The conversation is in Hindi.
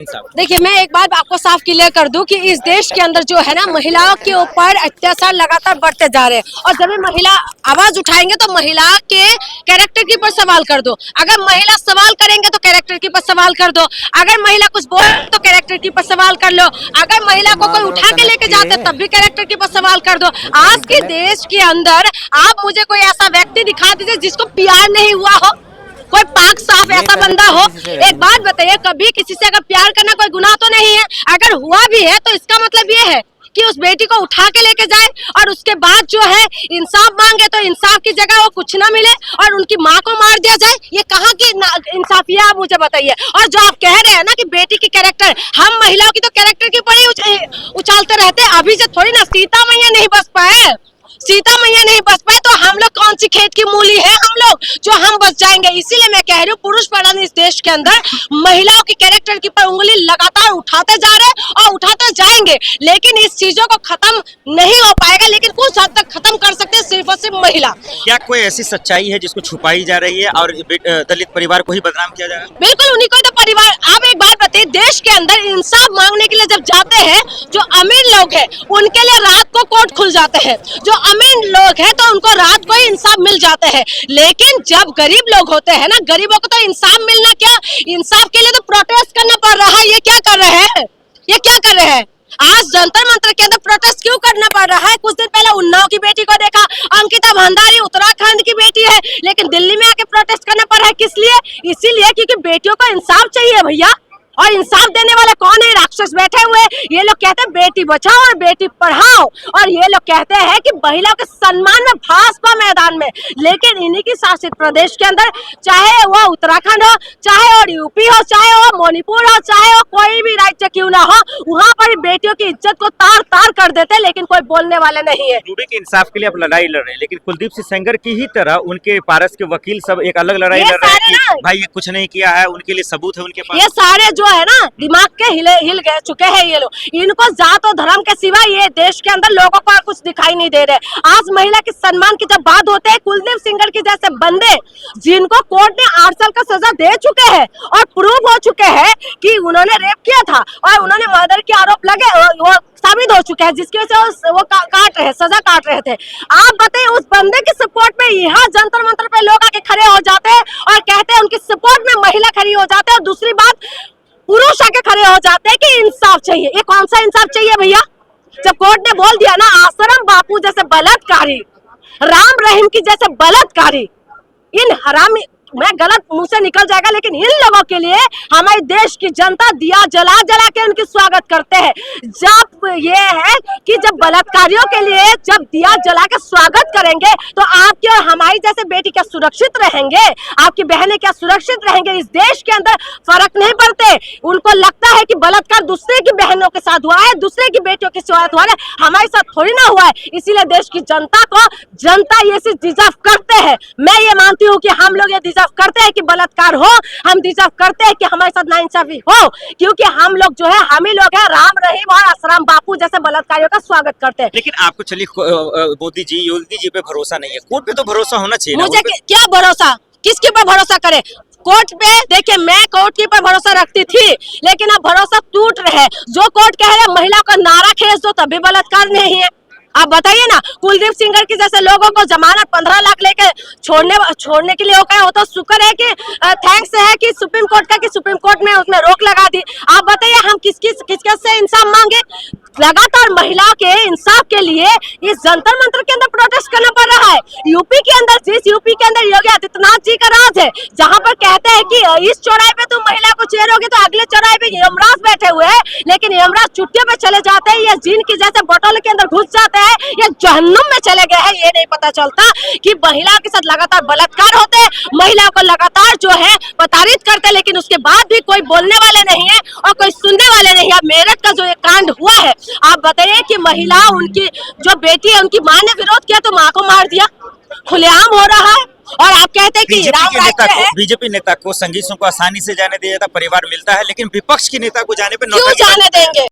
देखिए, मैं एक बात आपको साफ क्लियर कर दूं कि इस देश के अंदर जो है ना, महिलाओं के ऊपर अत्याचार लगातार बढ़ते जा रहे हैं। और जब भी महिला आवाज उठाएंगे तो महिला के कैरेक्टर के ऊपर सवाल कर दो। अगर महिला सवाल करेंगे तो कैरेक्टर के ऊपर सवाल कर दो। अगर महिला कुछ बोले तो कैरेक्टर के ऊपर सवाल कर लो। अगर महिला को कोई उठा के लेके जाते तब भी कैरेक्टर के ऊपर सवाल कर दो। आज के देश के अंदर आप मुझे कोई ऐसा व्यक्ति दिखा दीजिए जिसको प्यार नहीं हुआ हो, कोई पाक साफ ऐसा बंदा हो। एक बात बताइए, कभी किसी से अगर प्यार करना कोई गुनाह तो नहीं है। अगर हुआ भी है तो इसका मतलब ये है कि उस बेटी को उठा के लेके जाए और उसके बाद जो है इंसाफ मांगे तो इंसाफ की जगह वो कुछ ना मिले और उनकी माँ को मार दिया जाए। ये कहाँ की इंसाफिया, आप मुझे बताइए। और जो आप कह रहे हैं ना कि बेटी की कैरेक्टर, हम महिलाओं की तो कैरेक्टर के ऊपर ही उछालते रहते हैं। अभी से थोड़ी ना सीता मैया नहीं बच पाए, सीता मैया नहीं बच पाए तो हम लोग कौन सी खेत की मूली है हम लोग जो हम बच जाएंगे। इसीलिए मैं कह रही हूँ, पुरुष प्रधान इस देश के अंदर महिलाओं की कैरेक्टर के ऊपर उंगली लगातार उठाते जा रहे हैं और उठाते जाएंगे, लेकिन इस चीजों को खत्म नहीं हो पाएगा। लेकिन कुछ हद तक खत्म कर सकते हैं सिर्फ और सिर्फ महिला। क्या कोई ऐसी सच्चाई है जिसको छुपाई जा रही है और दलित परिवार को ही बदनाम किया जा रहा है? बिल्कुल, उन्हीं को तो परिवार। आप एक बात बताइए, देश के अंदर इंसाफ मांगने के लिए जब जाते हैं, जो अमीर लोग हैं उनके लिए रात को कोर्ट खुल जाते हैं। जो अमीर लोग हैं तो उनको रात को ही इंसाफ मिल जाते हैं। लेकिन जब गरीब लोग होते हैं ना, गरीबों को तो इंसाफ मिलना क्या, इंसाफ के लिए तो प्रोटेस्ट करना पड़ रहा है। ये क्या कर रहे हैं, ये क्या कर रहे हैं? आज जंतर मंतर के अंदर प्रोटेस्ट क्यों करना पड़ रहा है? कुछ दिन पहले उन्नाव की बेटी को देखा, अंकिता भंडारी उत्तराखंड की बेटी है, लेकिन दिल्ली में आके प्रोटेस्ट करना पड़ रहा है। किस लिए? इसीलिए क्योंकि बेटियों को इंसाफ चाहिए भैया। और इंसाफ देने वाले कौन है? राक्षस बैठे हुए। ये लोग कहते हैं बेटी बचाओ और बेटी पढ़ाओ, और ये लोग कहते हैं कि महिलाओं के सम्मान में भाजपा मैदान में। लेकिन इन्हीं की शासित प्रदेश के अंदर, चाहे वो उत्तराखंड हो, चाहे और यूपी हो, चाहे वो मणिपुर हो, चाहे वो कोई भी राज्य क्यों ना हो, वहाँ पर बेटियों की इज्जत को तार तार कर देते, लेकिन कोई बोलने वाला नहीं है। रूबी के इंसाफ के लिए आप लड़ाई लड़ रहे हैं, लेकिन कुलदीप सिंह सेंगर की ही तरह उनके पारस के वकील सब एक अलग लड़ाई लड़ रहे हैं कि भाई ये कुछ नहीं किया है, उनके लिए सबूत है उनके पास। ये सारे जो है ना, दिमाग के हिल गए चुके हैं ये लोग। इनको जात और धर्म के सिवा ये देश के अंदर लोगों को कुछ दिखाई नहीं दे रहे। आज महिला के सम्मान की जब बात होते है, कुलदीप सेंगर के जैसे बंदे जिनको कोर्ट ने 8 साल का सजा दे चुके हैं और प्रूव हो चुके हैं कि उन्होंने रेप किया था और उन्होंने मर्डर के आरोप लगे, वो साबित हो चुके हैं, जिसकी वजह से वो काट रहे, सजा काट रहे थे। आप बताइए, उस बंदे की सपोर्ट में यहाँ जंतर मंतर पे लोग आके खड़े हो जाते हैं और कहते हैं उनकी सपोर्ट में महिला खड़ी हो जाते हैं, और दूसरी बात पुरुष आके खड़े हो जाते हैं कि इंसाफ चाहिए। ये कौन सा इंसाफ चाहिए भैया? जब कोर्ट ने बोल दिया ना, आश्रम बापू जैसे बलात्कारी, राम रहीम की जैसे बलात्कारी, इन हरामी, मैं गलत मुंह से निकल जाएगा, लेकिन इन लोगों के लिए हमारे देश की जनता दिया जला जला के उनकी स्वागत करते हैं। जब ये है कि जब बलात्कारियों के लिए जब दिया जला के स्वागत करेंगे तो आपकी और हमारी जैसे बेटी क्या सुरक्षित रहेंगे? आपकी बहनें क्या सुरक्षित रहेंगे? इस देश के अंदर फर्क नहीं पड़ते। उनको लगता है कि बलात्कार दूसरे की बहनों के साथ हुआ है, दूसरे की बेटियों के साथ हुआ है, हमारे साथ थोड़ी ना हुआ है। इसीलिए देश की जनता को, जनता ये चीज डिजर्व करते हैं। मैं ये मानती हूँ कि हम लोग ये डिजर्व करते हैं कि बलात्कार हो, हम डिजर्व करते हैं कि हमारे साथ नाइंसाफी हो, क्योंकि हम लोग जो है, हम ही लोग हैं राम रहीम और आश्रम बापू जैसे बलात्कारियों का स्वागत करते हैं। लेकिन आपको चलिए मोदी जी, योगी जी पे भरोसा नहीं है, कोर्ट पे तो भरोसा होना चाहिए। मुझे क्या भरोसा, किसके ऊपर भरोसा करे? कोर्ट पे देखिए, मैं कोर्ट के ऊपर भरोसा रखती थी, लेकिन अब भरोसा टूट रहा है। जो कोर्ट कह रहे महिला को नारा खींच दो तभी बलात्कार नहीं है। आप बताइए ना, कुलदीप सेंगर के जैसे लोगों को जमानत 15 लाख लेके छोड़ने के लिए हो गया, वो तो शुक्र है कि थैंक्स है कि सुप्रीम कोर्ट ने उसमें रोक लगा दी। आप बताइए, हम किसके से इंसाफ मांगे? लगातार महिलाओं के इंसाफ के लिए इस जंतर मंतर के अंदर प्रोटेस्ट करना पड़ रहा है। यूपी के अंदर, जिस यूपी के अंदर योगी आदित्यनाथ जी का राज है, जहां पर कहते हैं कि इस चौराहे पे तुम महिला को चेरोगे तो अगले चौराहे पे यमराज बैठे हुए हैं, लेकिन यमराज छुट्टियों पे चले जाते हैं या जिन की जैसे बटोले के अंदर घुस जाते हैं या जहन्नुम में चले गए हैं। ये नहीं पता चलता कि महिला के साथ लगातार बलात्कार होते हैं, महिलाओं को लगातार जो है प्रताड़ित करते हैं, लेकिन उसके बाद भी कोई बोलने वाले नहीं है और कोई सुनने वाले नहीं है। मेरठ का जो ये कांड हुआ है, आप बताइए कि महिला, उनकी जो बेटी है, उनकी माँ ने विरोध किया तो माँ को मार दिया, खुलेआम हो रहा है। और आप कहते हैं कि बीजेपी नेता को संगीतों को आसानी से जाने दिया जाता, परिवार मिलता है, लेकिन विपक्ष के नेता को जाने पे क्यों जाने देंगे?